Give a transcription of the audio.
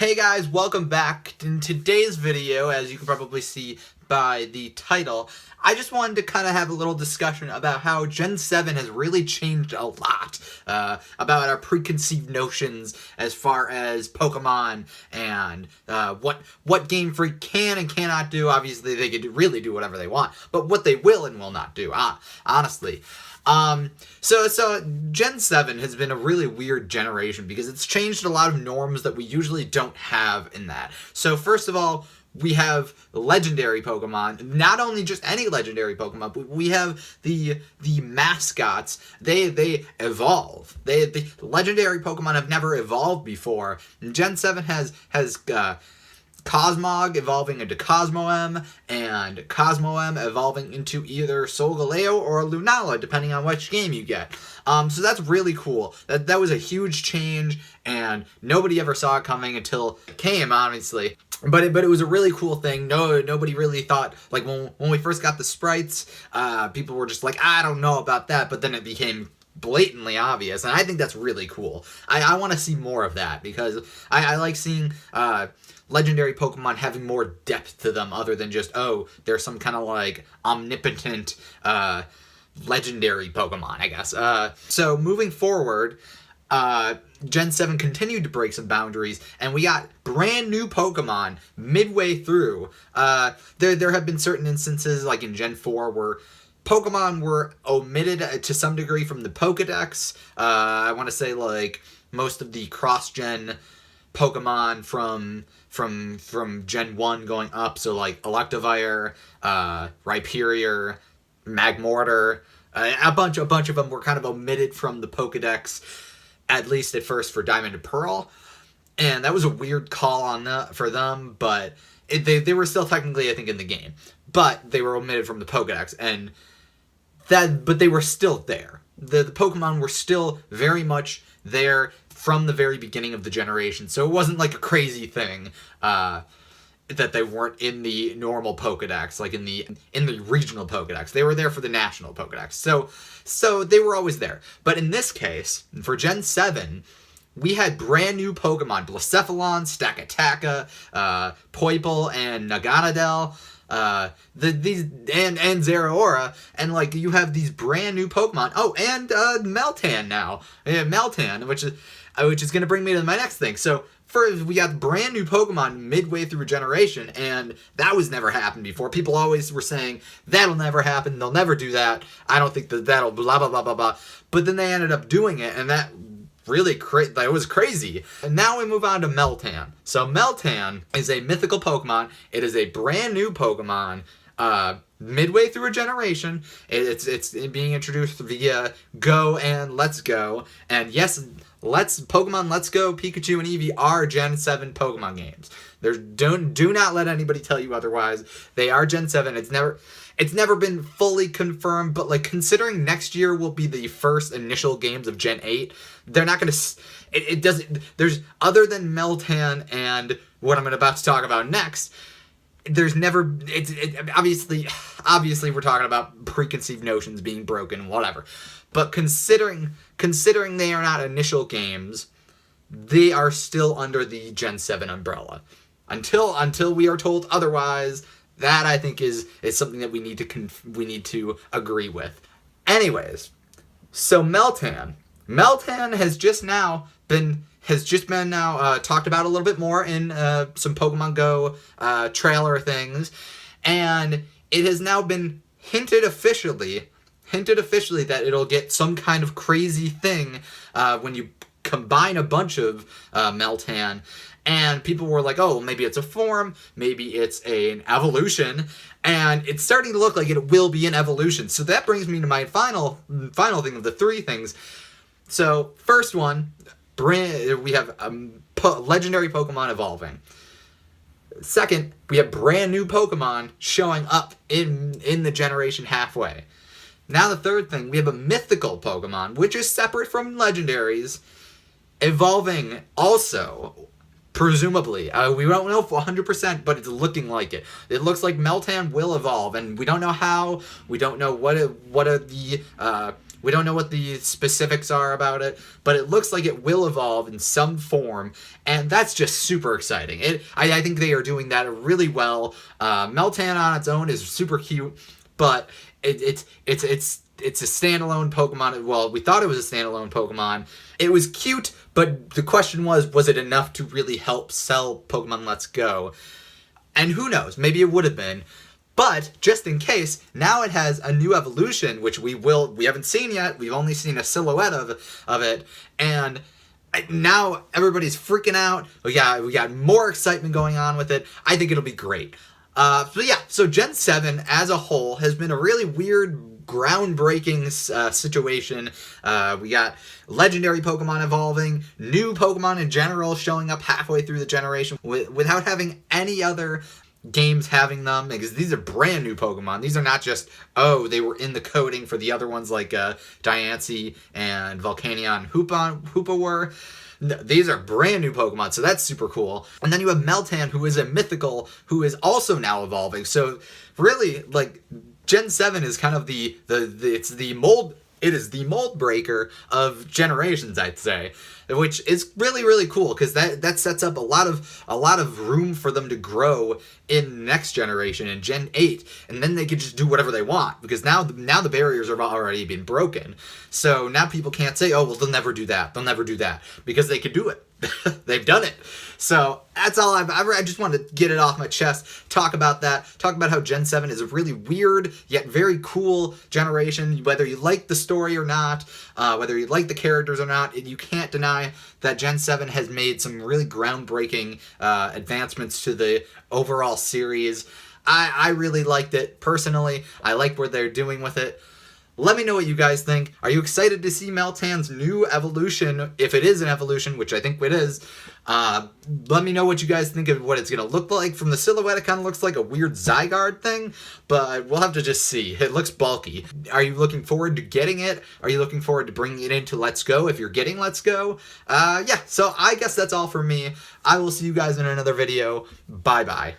Hey guys, welcome back. In today's video, as you can probably see by the title, I just wanted to kind of have a little discussion about how Gen 7 has really changed a lot, about our preconceived notions as far as Pokemon and what Game Freak can and cannot do. Obviously, they could really do whatever they want, but what they will and will not do, honestly. So Gen 7 has been a really weird generation because it's changed a lot of norms that we usually don't have in that. So first of all, we have legendary Pokemon, not only just any legendary Pokemon, but we have the mascots. They evolve. The legendary Pokemon have never evolved before. And Gen 7 has Cosmog evolving into Cosmoem, and Cosmoem evolving into either Solgaleo or Lunala, depending on which game you get. So that's really cool. That was a huge change, and nobody ever saw it coming until it came, honestly. But it was a really cool thing. Nobody really thought, like, when we first got the sprites, people were just like, I don't know about that, but then it became blatantly obvious, and I think that's really cool. I want to see more of that, because I like seeing legendary Pokemon having more depth to them other than just, oh, there's some kind of like omnipotent legendary Pokemon, I guess. So moving forward, Gen 7 continued to break some boundaries, and we got brand new Pokemon midway through. There have been certain instances, like in Gen 4, where Pokemon were omitted to some degree from the Pokedex. I want to say, like, most of the cross-gen Pokemon from Gen 1 going up, so like Electivire, Rhyperior, Magmortar, a bunch of them were kind of omitted from the Pokedex, at least at first for Diamond and Pearl, and that was a weird call for them, but they were still technically, I think, in the game, but they were omitted from the Pokedex, but they were still there. The Pokemon were still very much there from the very beginning of the generation, so it wasn't like a crazy thing that they weren't in the normal Pokedex, like in the regional Pokedex. They were there for the national Pokedex, so they were always there. But in this case, for Gen 7, we had brand new Pokemon: Blacephalon, Stakataka, Poipole, and Naganadel. These and Zeraora, and like you have these brand new Pokemon. Oh, and Meltan now. Yeah, Meltan, which is going to bring me to my next thing. So first, we got brand new Pokemon midway through a generation, and that was never happened before. People always were saying, that'll never happen, they'll never do that, I don't think that'll blah, blah, blah, blah, blah. But then they ended up doing it, and that really that was crazy. And now we move on to Meltan. So Meltan is a mythical Pokemon. It is a brand new Pokemon, midway through a generation. It's being introduced via Go and Let's Go. And yes, Pokemon Let's Go, Pikachu, and Eevee are Gen 7 Pokemon games. Do not let anybody tell you otherwise. They are Gen 7. It's never been fully confirmed, but like considering next year will be the first initial games of Gen 8, they're not going to... It doesn't... There's... Other than Meltan and what I'm about to talk about next, there's never... Obviously we're talking about preconceived notions being broken, whatever. But considering they are not initial games, they are still under the Gen 7 umbrella. Until we are told otherwise, that I think is something that we need to agree with. Anyways, so Meltan has just been talked about a little bit more in some Pokemon Go trailer things, and it has now been hinted officially that it'll get some kind of crazy thing when you combine a bunch of Meltan. And people were like, oh, maybe it's a form, maybe it's an evolution, and it's starting to look like it will be an evolution. So that brings me to my final thing of the three things. So first one, we have legendary Pokemon evolving. Second, we have brand new Pokemon showing up in the generation halfway. Now the third thing, we have a mythical Pokemon, which is separate from legendaries, evolving also. Presumably. We don't know for 100%, but it's looking like it. It looks like Meltan will evolve, and we don't know how. We don't know what are the We don't know what the specifics are about it, but it looks like it will evolve in some form, and that's just super exciting. I think they are doing that really well. Meltan on its own is super cute, but it's a standalone Pokemon. Well, we thought it was a standalone Pokemon. It was cute, but the question was it enough to really help sell Pokemon Let's Go? And who knows, maybe it would have been. But just in case, now it has a new evolution, which we haven't seen yet. We've only seen a silhouette of it, and now everybody's freaking out. We got more excitement going on with it. I think it'll be great. So Gen 7 as a whole has been a really weird, groundbreaking situation. We got legendary Pokemon evolving, new Pokemon in general showing up halfway through the generation without having any other games having them, because these are brand new Pokemon. These are not just, they were in the coding for the other ones like Diancie and Volcanion Hoopa were. No, these are brand new Pokemon, so that's super cool. And then you have Meltan, who is a mythical, who is also now evolving. So really, like, Gen 7 is kind of the mold breaker of generations, I'd say, which is really, really cool, because that sets up a lot of room for them to grow in next generation, in Gen 8, and then they can just do whatever they want, because now the barriers have already been broken. So now people can't say, oh, well, they'll never do that, because they can do it. They've done it. So that's all I just wanted to get it off my chest, talk about how Gen 7 is a really weird yet very cool generation. Whether you like the story or not, whether you like the characters or not, you can't deny that Gen 7 has made some really groundbreaking advancements to the overall series. I really liked it personally. I like what they're doing with it. Let me know what you guys think. Are you excited to see Meltan's new evolution, if it is an evolution, which I think it is? Let me know what you guys think of what it's going to look like. From the silhouette, it kind of looks like a weird Zygarde thing, but we'll have to just see. It looks bulky. Are you looking forward to getting it? Are you looking forward to bringing it into Let's Go if you're getting Let's Go? So I guess that's all for me. I will see you guys in another video. Bye-bye.